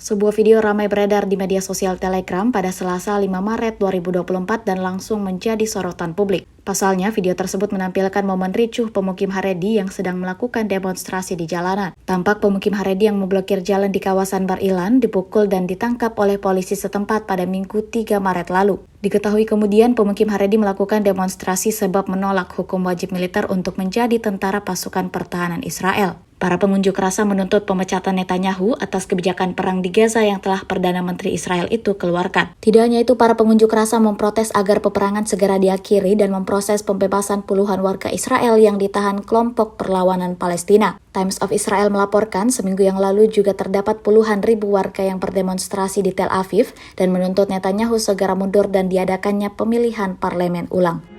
Sebuah video ramai beredar di media sosial Telegram pada Selasa 5 Maret 2024 dan langsung menjadi sorotan publik. Pasalnya, video tersebut menampilkan momen ricuh pemukim Haredi yang sedang melakukan demonstrasi di jalanan. Tampak pemukim Haredi yang memblokir jalan di kawasan Bar-Ilan dipukul dan ditangkap oleh polisi setempat pada Minggu 3 Maret lalu. Diketahui kemudian pemukim Haredi melakukan demonstrasi sebab menolak hukum wajib militer untuk menjadi tentara pasukan pertahanan Israel. Para pengunjuk rasa menuntut pemecatan Netanyahu atas kebijakan perang di Gaza yang telah Perdana Menteri Israel itu keluarkan. Tidak hanya itu, para pengunjuk rasa memprotes agar peperangan segera diakhiri dan memproses pembebasan puluhan warga Israel yang ditahan kelompok perlawanan Palestina. Times of Israel melaporkan seminggu yang lalu juga terdapat puluhan ribu warga yang berdemonstrasi di Tel Aviv dan menuntut Netanyahu segera mundur dan diadakannya pemilihan parlemen ulang.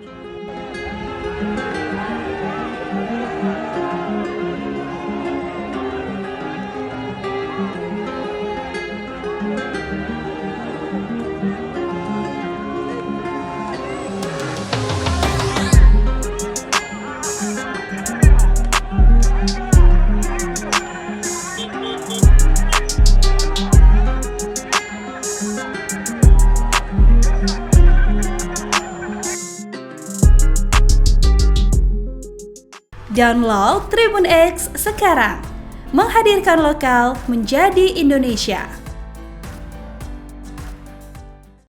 Download Tribun X sekarang, menghadirkan lokal menjadi Indonesia.